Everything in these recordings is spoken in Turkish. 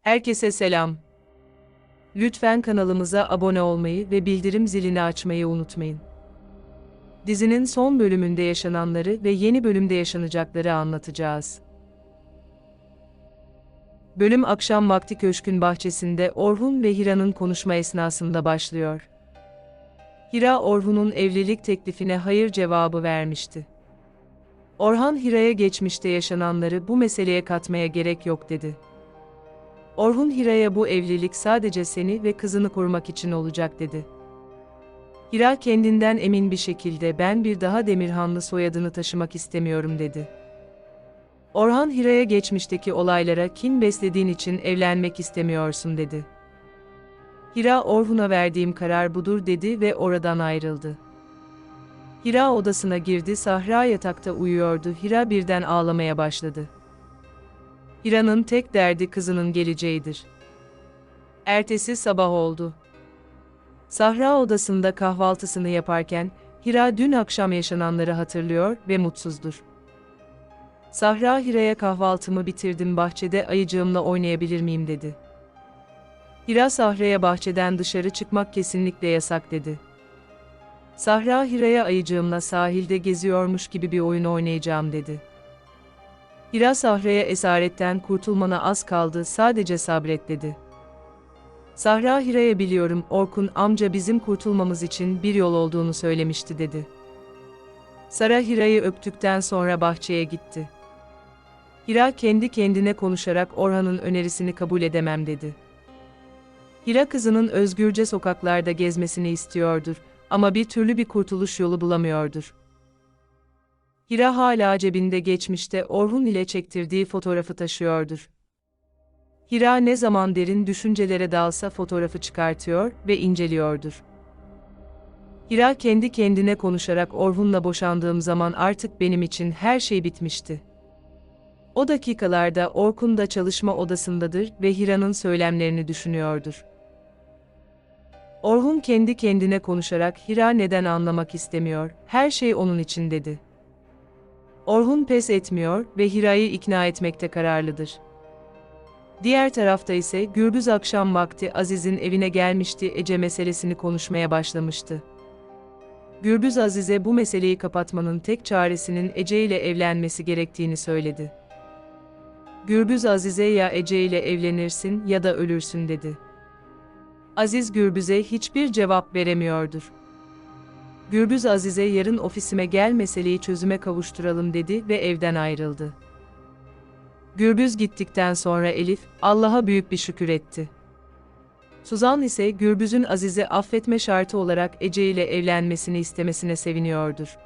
Herkese selam. Lütfen kanalımıza abone olmayı ve bildirim zilini açmayı unutmayın. Dizinin son bölümünde yaşananları ve yeni bölümde yaşanacakları anlatacağız. Bölüm akşam vakti köşkün bahçesinde Orhun ve Hira'nın konuşma esnasında başlıyor. Hira Orhun'un evlilik teklifine hayır cevabı vermişti. Orhan Hira'ya geçmişte yaşananları bu meseleye katmaya gerek yok dedi. Orhun Hira'ya bu evlilik sadece seni ve kızını korumak için olacak dedi. Hira kendinden emin bir şekilde ben bir daha Demirhanlı soyadını taşımak istemiyorum dedi. Orhan Hira'ya geçmişteki olaylara kin beslediğin için evlenmek istemiyorsun dedi. Hira Orhun'a verdiğim karar budur dedi ve oradan ayrıldı. Hira odasına girdi, Sahra yatakta uyuyordu, Hira birden ağlamaya başladı. Hira'nın tek derdi kızının geleceğidir. Ertesi sabah oldu. Sahra odasında kahvaltısını yaparken, Hira dün akşam yaşananları hatırlıyor ve mutsuzdur. Sahra Hira'ya kahvaltımı bitirdim, bahçede ayıcığımla oynayabilir miyim dedi. Hira Sahra'ya bahçeden dışarı çıkmak kesinlikle yasak dedi. Sahra Hira'ya ayıcığımla sahilde geziyormuş gibi bir oyun oynayacağım dedi. Hira Sahra'ya esaretten kurtulmana az kaldı, sadece sabret dedi. Sahra Hira'ya biliyorum Orkun amca bizim kurtulmamız için bir yol olduğunu söylemişti dedi. Sara Hira'yı öptükten sonra bahçeye gitti. Hira kendi kendine konuşarak Orhan'ın önerisini kabul edemem dedi. Hira kızının özgürce sokaklarda gezmesini istiyordur ama bir türlü bir kurtuluş yolu bulamıyordur. Hira hala cebinde geçmişte Orhun ile çektirdiği fotoğrafı taşıyordur. Hira ne zaman derin düşüncelere dalsa fotoğrafı çıkartıyor ve inceliyordur. Hira kendi kendine konuşarak Orhun'la boşandığım zaman artık benim için her şey bitmişti. O dakikalarda Orkun da çalışma odasındadır ve Hira'nın söylemlerini düşünüyordur. Orhun kendi kendine konuşarak Hira neden anlamak istemiyor, her şey onun için dedi. Orhun pes etmiyor ve Hira'yı ikna etmekte kararlıdır. Diğer tarafta ise Gürbüz akşam vakti Aziz'in evine gelmişti, Ece meselesini konuşmaya başlamıştı. Gürbüz Aziz'e bu meseleyi kapatmanın tek çaresinin Ece ile evlenmesi gerektiğini söyledi. Gürbüz Aziz'e ya Ece ile evlenirsin ya da ölürsün dedi. Aziz Gürbüz'e hiçbir cevap veremiyordur. Gürbüz Aziz'e yarın ofisime gel meseleyi çözüme kavuşturalım dedi ve evden ayrıldı. Gürbüz gittikten sonra Elif, Allah'a büyük bir şükür etti. Suzan ise Gürbüz'ün Aziz'i affetme şartı olarak Ece ile evlenmesini istemesine seviniyordur.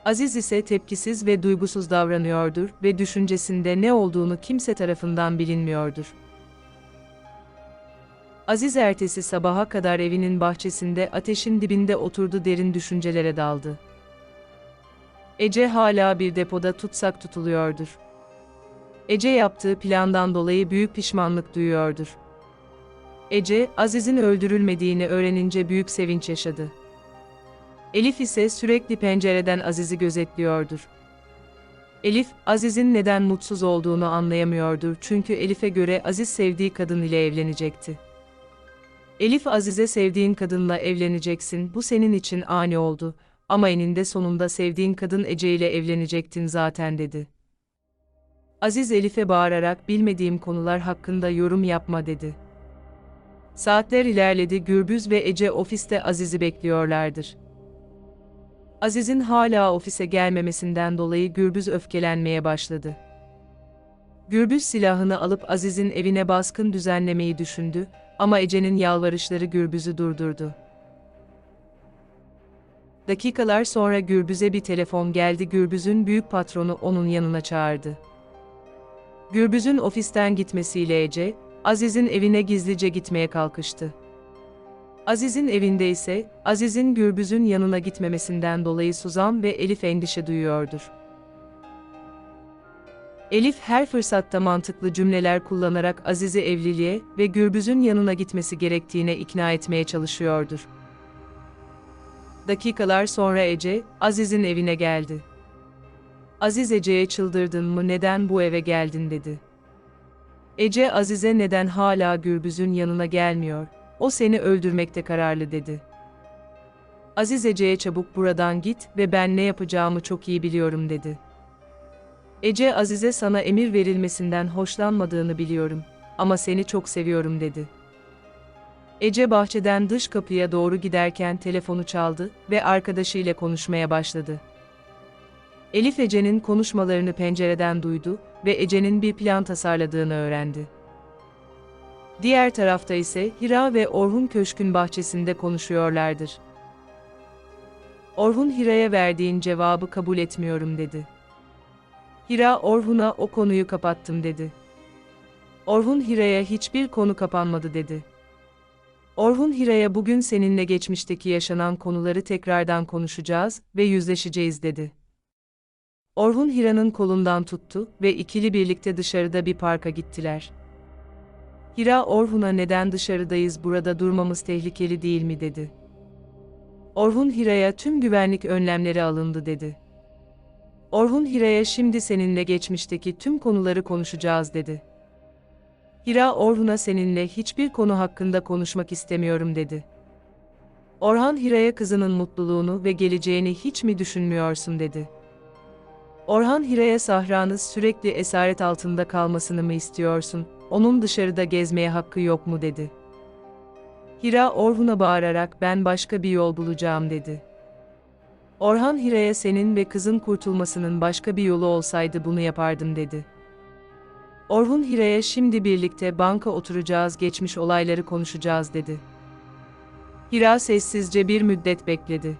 Aziz ise tepkisiz ve duygusuz davranıyordur ve düşüncesinde ne olduğunu kimse tarafından bilinmiyordur. Aziz ertesi sabaha kadar evinin bahçesinde ateşin dibinde oturdu, derin düşüncelere daldı. Ece hala bir depoda tutsak tutuluyordur. Ece yaptığı plandan dolayı büyük pişmanlık duyuyordur. Ece, Aziz'in öldürülmediğini öğrenince büyük sevinç yaşadı. Elif ise sürekli pencereden Aziz'i gözetliyordur. Elif, Aziz'in neden mutsuz olduğunu anlayamıyordur çünkü Elif'e göre Aziz sevdiği kadın ile evlenecekti. Elif Aziz'e sevdiğin kadınla evleneceksin, bu senin için ani oldu ama eninde sonunda sevdiğin kadın Ece ile evlenecektin zaten dedi. Aziz Elif'e bağırarak bilmediğim konular hakkında yorum yapma dedi. Saatler ilerledi, Gürbüz ve Ece ofiste Aziz'i bekliyorlardır. Aziz'in hala ofise gelmemesinden dolayı Gürbüz öfkelenmeye başladı. Gürbüz silahını alıp Aziz'in evine baskın düzenlemeyi düşündü ama Ece'nin yalvarışları Gürbüz'ü durdurdu. Dakikalar sonra Gürbüz'e bir telefon geldi, Gürbüz'ün büyük patronu onun yanına çağırdı. Gürbüz'ün ofisten gitmesiyle Ece, Aziz'in evine gizlice gitmeye kalkıştı. Aziz'in evinde ise, Aziz'in Gürbüz'ün yanına gitmemesinden dolayı Suzan ve Elif endişe duyuyordur. Elif her fırsatta mantıklı cümleler kullanarak Aziz'i evliliğe ve Gürbüz'ün yanına gitmesi gerektiğine ikna etmeye çalışıyordur. Dakikalar sonra Ece, Aziz'in evine geldi. Aziz Ece'ye çıldırdın mı, neden bu eve geldin dedi. Ece Azize neden hala Gürbüz'ün yanına gelmiyor? O seni öldürmekte kararlı dedi. Aziz Ece'ye çabuk buradan git ve ben ne yapacağımı çok iyi biliyorum dedi. Ece Azize sana emir verilmesinden hoşlanmadığını biliyorum ama seni çok seviyorum dedi. Ece bahçeden dış kapıya doğru giderken telefonu çaldı ve arkadaşıyla konuşmaya başladı. Elif Ece'nin konuşmalarını pencereden duydu ve Ece'nin bir plan tasarladığını öğrendi. Diğer tarafta ise Hira ve Orhun köşkün bahçesinde konuşuyorlardır. Orhun Hira'ya verdiğin cevabı kabul etmiyorum dedi. Hira Orhun'a o konuyu kapattım dedi. Orhun Hira'ya hiçbir konu kapanmadı dedi. Orhun Hira'ya bugün seninle geçmişteki yaşanan konuları tekrardan konuşacağız ve yüzleşeceğiz dedi. Orhun Hira'nın kolundan tuttu ve ikili birlikte dışarıda bir parka gittiler. Hira Orhun'a neden dışarıdayız, burada durmamız tehlikeli değil mi dedi. Orhun Hira'ya tüm güvenlik önlemleri alındı dedi. Orhun Hira'ya şimdi seninle geçmişteki tüm konuları konuşacağız dedi. Hira Orhun'a seninle hiçbir konu hakkında konuşmak istemiyorum dedi. Orhan Hira'ya kızının mutluluğunu ve geleceğini hiç mi düşünmüyorsun dedi. Orhan Hira'ya Sahra'nız sürekli esaret altında kalmasını mı istiyorsun, onun dışarıda gezmeye hakkı yok mu dedi. Hira Orhun'a bağırarak ben başka bir yol bulacağım dedi. Orhan Hira'ya senin ve kızın kurtulmasının başka bir yolu olsaydı bunu yapardım dedi. Orhun Hira'ya şimdi birlikte banka oturacağız, geçmiş olayları konuşacağız dedi. Hira sessizce bir müddet bekledi.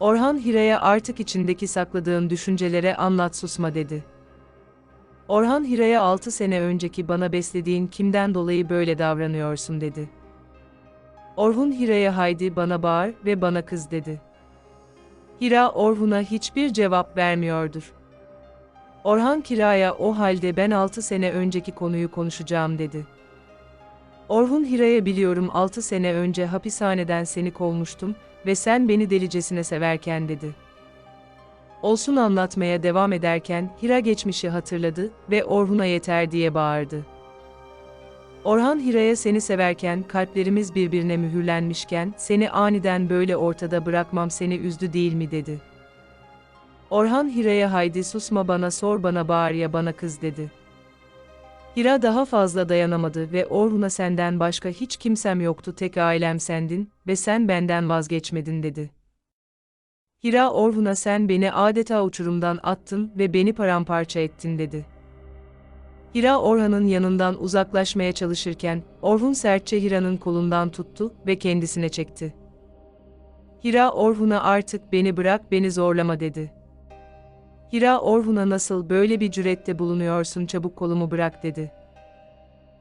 Orhan Hira'ya artık içindeki sakladığın düşüncelere anlat, susma dedi. Orhan Hira'ya 6 sene önceki bana beslediğin kimden dolayı böyle davranıyorsun dedi. Orhun Hira'ya haydi bana bağır ve bana kız dedi. Hira Orhun'a hiçbir cevap vermiyordur. Orhan Hira'ya o halde ben 6 sene önceki konuyu konuşacağım dedi. Orhun Hira'ya biliyorum 6 sene önce hapishaneden seni kovmuştum ve sen beni delicesine severken dedi. Olsun anlatmaya devam ederken Hira geçmişi hatırladı ve Orhun'a yeter diye bağırdı. Orhan Hira'ya seni severken kalplerimiz birbirine mühürlenmişken seni aniden böyle ortada bırakmam seni üzdü değil mi dedi. Orhan Hira'ya haydi susma bana sor bana bağır ya bana kız dedi. Hira daha fazla dayanamadı ve Orhun'a senden başka hiç kimsem yoktu, tek ailem sendin ve sen benden vazgeçmedin dedi. Hira Orhun'a sen beni adeta uçurumdan attın ve beni paramparça ettin dedi. Hira Orhan'ın yanından uzaklaşmaya çalışırken Orhun sertçe Hira'nın kolundan tuttu ve kendisine çekti. Hira Orhun'a artık beni bırak, beni zorlama dedi. Hira Orhun'a nasıl böyle bir cürette bulunuyorsun, çabuk kolumu bırak dedi.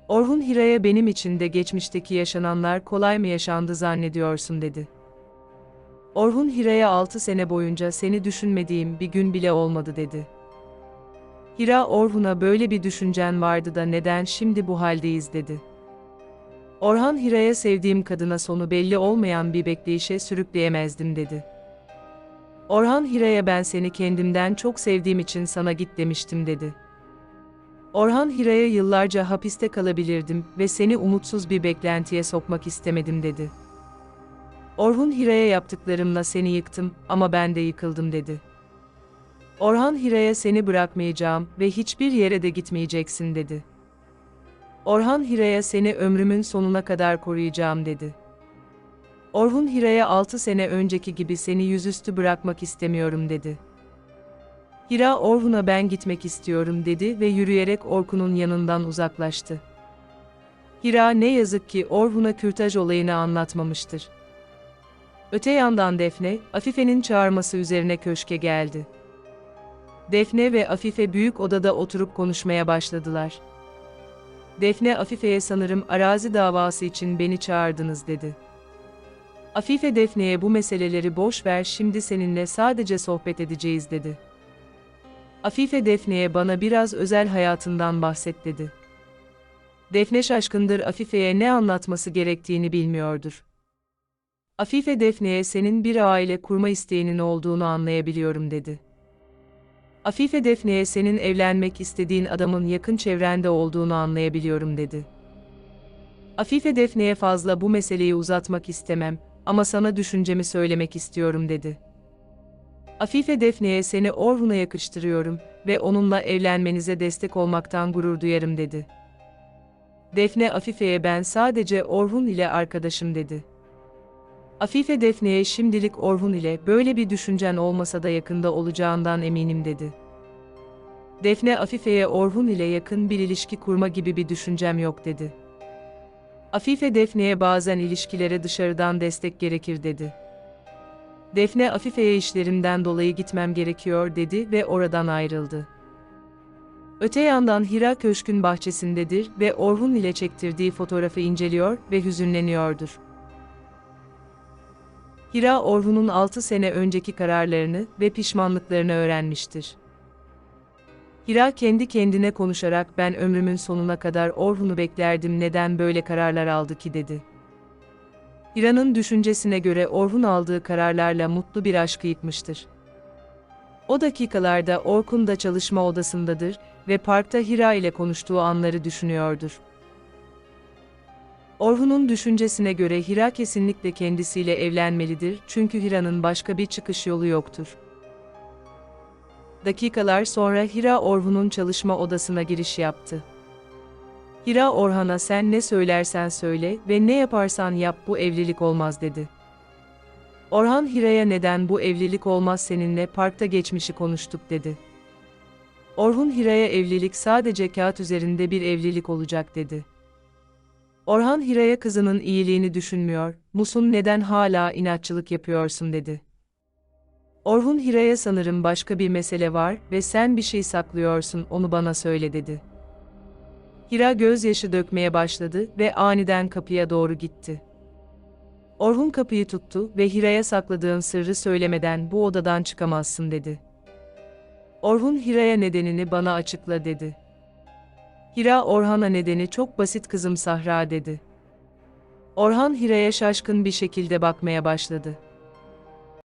Orhun Hira'ya benim için de geçmişteki yaşananlar kolay mı yaşandı zannediyorsun dedi. Orhun Hira'ya 6 sene boyunca seni düşünmediğim bir gün bile olmadı dedi. Hira Orhun'a böyle bir düşüncen vardı da neden şimdi bu haldeyiz dedi. Orhan Hira'ya sevdiğim kadına sonu belli olmayan bir bekleyişe sürükleyemezdim dedi. Orhan Hira'ya ben seni kendimden çok sevdiğim için sana git demiştim dedi. Orhan Hira'ya yıllarca hapiste kalabilirdim ve seni umutsuz bir beklentiye sokmak istemedim dedi. Orhun Hira'ya yaptıklarımla seni yıktım ama ben de yıkıldım dedi. Orhan Hira'ya seni bırakmayacağım ve hiçbir yere de gitmeyeceksin dedi. Orhan Hira'ya seni ömrümün sonuna kadar koruyacağım dedi. Orhun Hira'ya 6 sene önceki gibi seni yüzüstü bırakmak istemiyorum dedi. Hira Orhun'a ben gitmek istiyorum dedi ve yürüyerek Orkun'un yanından uzaklaştı. Hira ne yazık ki Orhun'a kürtaj olayını anlatmamıştır. Öte yandan Defne, Afife'nin çağırması üzerine köşke geldi. Defne ve Afife büyük odada oturup konuşmaya başladılar. Defne Afife'ye sanırım arazi davası için beni çağırdınız dedi. Afife Defne'ye bu meseleleri boş ver, şimdi seninle sadece sohbet edeceğiz dedi. Afife Defne'ye bana biraz özel hayatından bahset dedi. Defne şaşkındır, Afife'ye ne anlatması gerektiğini bilmiyordur. Afife Defne'ye senin bir aile kurma isteğinin olduğunu anlayabiliyorum dedi. Afife Defne'ye senin evlenmek istediğin adamın yakın çevrende olduğunu anlayabiliyorum dedi. Afife Defne'ye fazla bu meseleyi uzatmak istemem ama sana düşüncemi söylemek istiyorum dedi. Afife Defne'ye seni Orhun'a yakıştırıyorum ve onunla evlenmenize destek olmaktan gurur duyarım dedi. Defne Afife'ye ben sadece Orhun ile arkadaşım dedi. Afife Defne'ye şimdilik Orhun ile böyle bir düşüncen olmasa da yakında olacağından eminim dedi. Defne Afife'ye Orhun ile yakın bir ilişki kurma gibi bir düşüncem yok dedi. Afife Defne'ye bazen ilişkilere dışarıdan destek gerekir dedi. Defne Afife'ye işlerimden dolayı gitmem gerekiyor dedi ve oradan ayrıldı. Öte yandan Hira köşkün bahçesindedir ve Orhun ile çektirdiği fotoğrafı inceliyor ve hüzünleniyordur. Hira Orhun'un 6 sene önceki kararlarını ve pişmanlıklarını öğrenmiştir. Hira kendi kendine konuşarak ben ömrümün sonuna kadar Orhun'u beklerdim neden böyle kararlar aldı ki dedi. Hira'nın düşüncesine göre Orhun aldığı kararlarla mutlu bir aşkı yıkmıştır. O dakikalarda Orkun da çalışma odasındadır ve parkta Hira ile konuştuğu anları düşünüyordur. Orhun'un düşüncesine göre Hira kesinlikle kendisiyle evlenmelidir çünkü Hira'nın başka bir çıkış yolu yoktur. Dakikalar sonra Hira Orhun'un çalışma odasına giriş yaptı. Hira Orhan'a sen ne söylersen söyle ve ne yaparsan yap bu evlilik olmaz dedi. Orhan Hira'ya neden bu evlilik olmaz seninle parkta geçmişi konuştuk dedi. Orhun Hira'ya evlilik sadece kağıt üzerinde bir evlilik olacak dedi. Orhan Hira'ya kızının iyiliğini düşünmüyor, musun neden hala inatçılık yapıyorsun dedi. Orhun Hira'ya sanırım başka bir mesele var ve sen bir şey saklıyorsun onu bana söyle dedi. Hira gözyaşı dökmeye başladı ve aniden kapıya doğru gitti. Orhun kapıyı tuttu ve Hira'ya sakladığın sırrı söylemeden bu odadan çıkamazsın dedi. Orhun Hira'ya nedenini bana açıkla dedi. Hira Orhan'a nedeni çok basit kızım Sahra dedi. Orhan Hira'ya şaşkın bir şekilde bakmaya başladı.